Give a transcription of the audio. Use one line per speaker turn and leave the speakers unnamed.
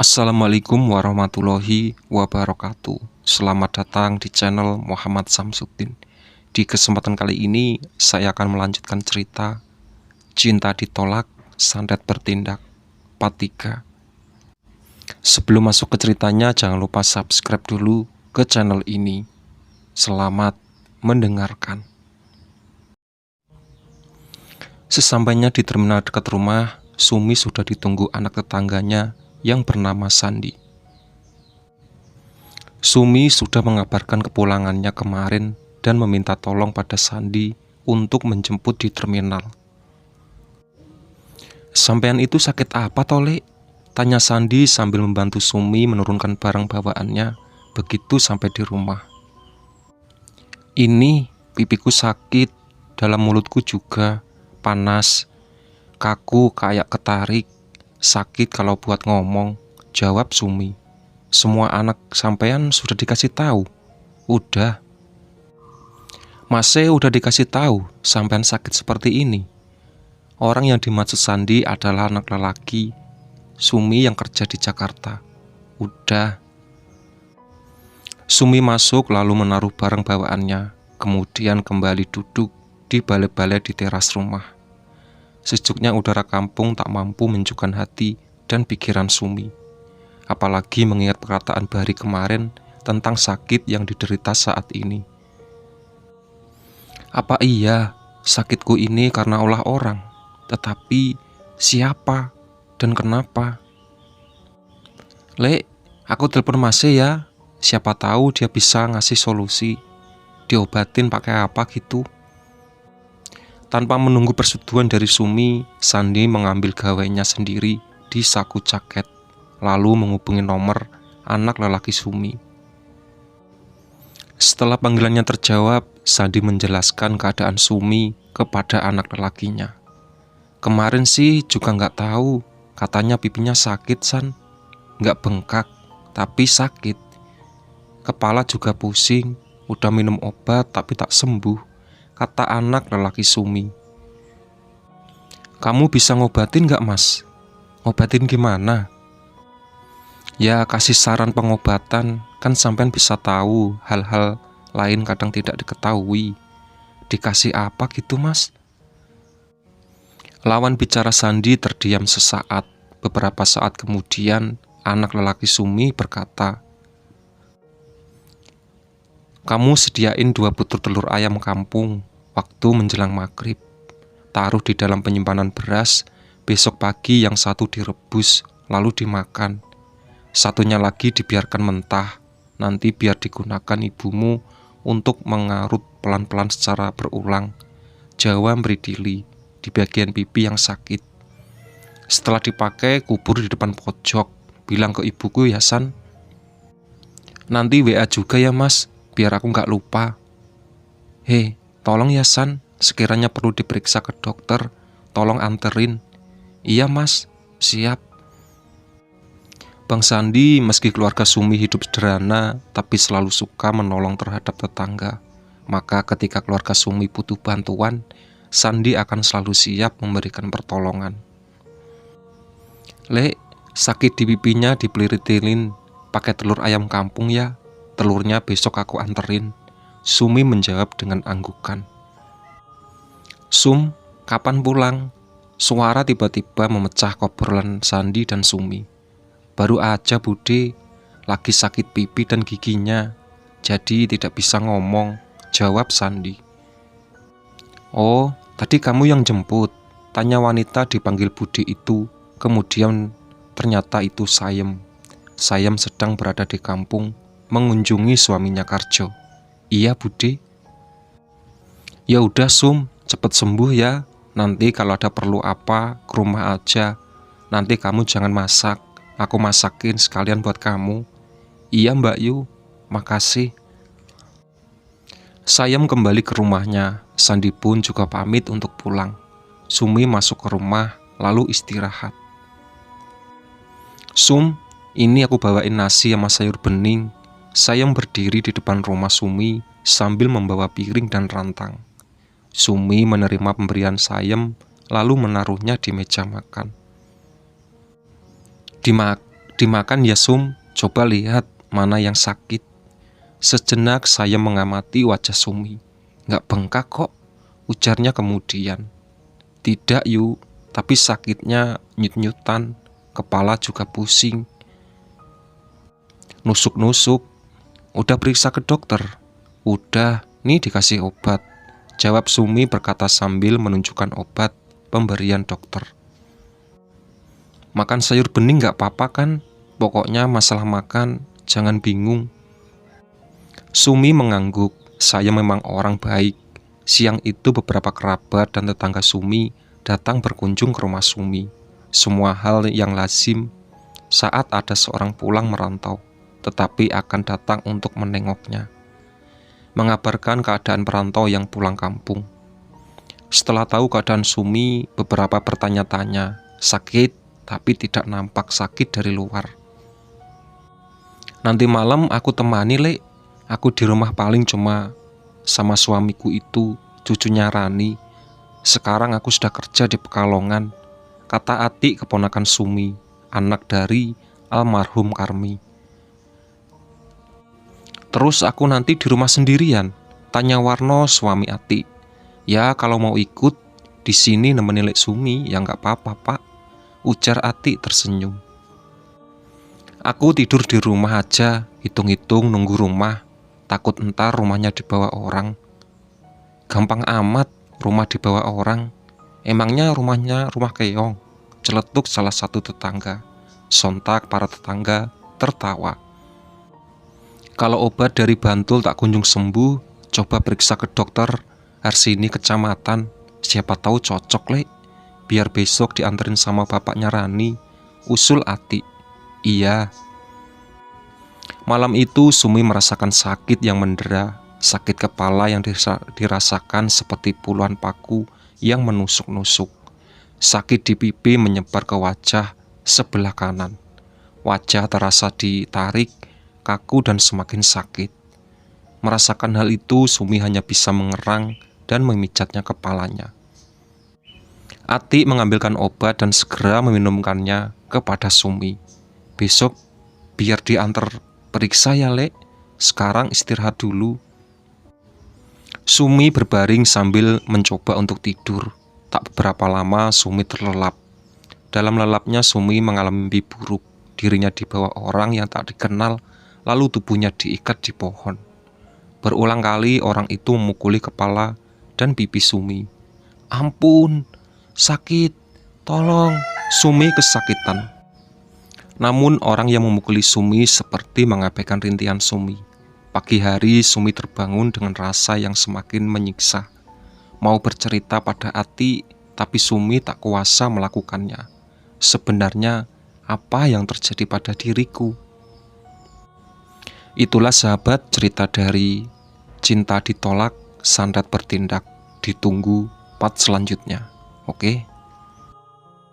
Assalamualaikum warahmatullahi wabarakatuh. Selamat datang di channel Muhammad Samsuddin. Di kesempatan kali ini saya akan melanjutkan cerita Cinta Ditolak, Santet Bertindak Part 3. Sebelum masuk ke ceritanya, jangan lupa subscribe dulu ke channel ini. Selamat mendengarkan. Sesampainya di terminal dekat rumah, Sumi sudah ditunggu anak tetangganya yang bernama Sandi. Sumi sudah mengabarkan kepulangannya kemarin dan meminta tolong pada Sandi untuk menjemput di terminal. "Sampean itu sakit apa, Tole?" tanya Sandi sambil membantu Sumi menurunkan barang bawaannya begitu sampai di rumah. "Ini pipiku sakit, dalam mulutku juga panas, kaku kayak ketarik. Sakit kalau buat ngomong," jawab Sumi. "Semua anak sampean sudah dikasih tahu?" "Udah." "Masih udah dikasih tahu sampean sakit seperti ini?" Orang yang dimaksud Sandi adalah anak lelaki Sumi yang kerja di Jakarta. "Udah." Sumi masuk lalu menaruh barang bawaannya, kemudian kembali duduk di balai-balai di teras rumah. Sejuknya udara kampung tak mampu menyejukkan hati dan pikiran Sumi. Apalagi mengingat perkataan Bahri kemarin tentang sakit yang diderita saat ini. Apa iya sakitku ini karena ulah orang? Tetapi siapa dan kenapa? "Lek, aku telepon Masnya ya. Siapa tahu dia bisa ngasih solusi. Diobatin pakai apa gitu." Tanpa menunggu persetujuan dari Sumi, Sandi mengambil gawainya sendiri di saku jaket, lalu menghubungi nomor anak lelaki Sumi. Setelah panggilannya terjawab, Sandi menjelaskan keadaan Sumi kepada anak lelakinya. "Kemarin sih juga nggak tahu, katanya pipinya sakit, San. Nggak bengkak, tapi sakit. Kepala juga pusing, udah minum obat tapi tak sembuh," kata anak lelaki Sumi. "Kamu bisa ngobatin gak, Mas?" "Ngobatin gimana?" "Ya kasih saran pengobatan, kan sampean bisa tahu hal-hal lain kadang tidak diketahui. Dikasih apa gitu, Mas?" Lawan bicara Sandi terdiam sesaat. Beberapa saat kemudian anak lelaki Sumi berkata, "Kamu sediain 2 butir telur ayam kampung waktu menjelang maghrib. Taruh di dalam penyimpanan beras. Besok pagi yang satu direbus lalu dimakan. Satunya lagi dibiarkan mentah. Nanti biar digunakan ibumu untuk mengarut pelan-pelan secara berulang. Jawa meridili di bagian pipi yang sakit. Setelah dipakai, kubur di depan pojok. Bilang ke ibuku ya, San. Nanti WA juga ya, Mas, biar aku gak lupa. Hei, tolong ya, San, sekiranya perlu diperiksa ke dokter, tolong anterin." "Iya, Mas, siap." Bang Sandi meski keluarga Sumi hidup sederhana, tapi selalu suka menolong terhadap tetangga. Maka ketika keluarga Sumi butuh bantuan, Sandi akan selalu siap memberikan pertolongan. "Lek, sakit di pipinya dipeliritin pakai telur ayam kampung ya. Telurnya besok aku anterin," Sumi menjawab dengan anggukan. "Sum, kapan pulang?" Suara tiba-tiba memecah obrolan Sandi dan Sumi. "Baru aja, Bude. Lagi sakit pipi dan giginya, jadi tidak bisa ngomong," jawab Sandi. "Oh, tadi kamu yang jemput?" tanya wanita dipanggil Bude itu. Kemudian ternyata itu Sayem. Sayem sedang berada di kampung mengunjungi suaminya Karjo. "Iya, Bude." "Ya udah, Sum, cepet sembuh ya. Nanti kalau ada perlu apa, ke rumah aja. Nanti kamu jangan masak, aku masakin sekalian buat kamu." "Iya, Mbak Yu, makasih." Sayem kembali ke rumahnya. Sandi pun juga pamit untuk pulang. Sumi masuk ke rumah lalu istirahat. "Sum, ini aku bawain nasi sama sayur bening." Sayem berdiri di depan rumah Sumi sambil membawa piring dan rantang. Sumi menerima pemberian Sayem lalu menaruhnya di meja makan. Dimakan ya Sum, coba lihat mana yang sakit. Sejenak saya mengamati wajah Sumi. Nggak bengkak kok, ujarnya kemudian. Tidak Yu, tapi sakitnya nyut-nyutan, kepala juga pusing. Nusuk-nusuk. Udah periksa ke dokter? Udah, nih dikasih obat, jawab Sumi berkata sambil menunjukkan obat pemberian dokter. Makan sayur bening gak apa-apa kan? Pokoknya masalah makan, jangan bingung. Sumi mengangguk, saya memang orang baik. Siang itu beberapa kerabat dan tetangga Sumi datang berkunjung ke rumah Sumi. Semua hal yang lazim saat ada seorang pulang merantau, tetapi akan datang untuk menengoknya. Mengabarkan keadaan perantau yang pulang kampung. Setelah tahu keadaan Sumi, beberapa bertanya-tanya, sakit tapi tidak nampak sakit dari luar. Nanti malam aku temani Lek, aku di rumah paling cuma sama suamiku itu, cucunya Rani. Sekarang aku sudah kerja di Pekalongan, kata Ati keponakan Sumi, anak dari almarhum Karmi. Terus aku nanti di rumah sendirian, tanya Warno suami Ati. Ya kalau mau ikut, di sini nemenin Lek Sumi, ya nggak apa-apa Pak, ujar Ati tersenyum. Aku tidur di rumah aja, hitung-hitung nunggu rumah, takut entar rumahnya dibawa orang. Gampang amat rumah dibawa orang, emangnya rumahnya rumah keong, celetuk salah satu tetangga. Sontak para tetangga tertawa. Kalau obat dari Bantul tak kunjung sembuh, coba periksa ke dokter Harsini kecamatan, siapa tahu cocok Lek. Biar besok dianterin sama bapaknya Rani, usul Ati. Iya. Malam itu Sumi merasakan sakit yang mendera, sakit kepala yang dirasakan seperti puluhan paku yang menusuk-nusuk. Sakit di pipi menyebar ke wajah sebelah kanan. Wajah terasa ditarik, kaku dan semakin sakit. Merasakan hal itu, Sumi hanya bisa mengerang dan memijatnya kepalanya. Ati mengambilkan obat dan segera meminumkannya kepada Sumi. Besok biar diantar periksa ya Lek, sekarang istirahat dulu. Sumi berbaring sambil mencoba untuk tidur. Tak beberapa lama Sumi terlelap. Dalam lelapnya Sumi mengalami mimpi buruk. Dirinya dibawa orang yang tak dikenal, lalu tubuhnya diikat di pohon. Berulang kali orang itu memukuli kepala dan pipi Sumi. Ampun, sakit, tolong, Sumi kesakitan. Namun orang yang memukuli Sumi seperti mengabaikan rintihan Sumi. Pagi hari Sumi terbangun dengan rasa yang semakin menyiksa. Mau bercerita pada Ati, tapi Sumi tak kuasa melakukannya. Sebenarnya apa yang terjadi pada diriku? Itulah sahabat cerita dari Cinta Ditolak, Santet Bertindak. Ditunggu part selanjutnya. Oke.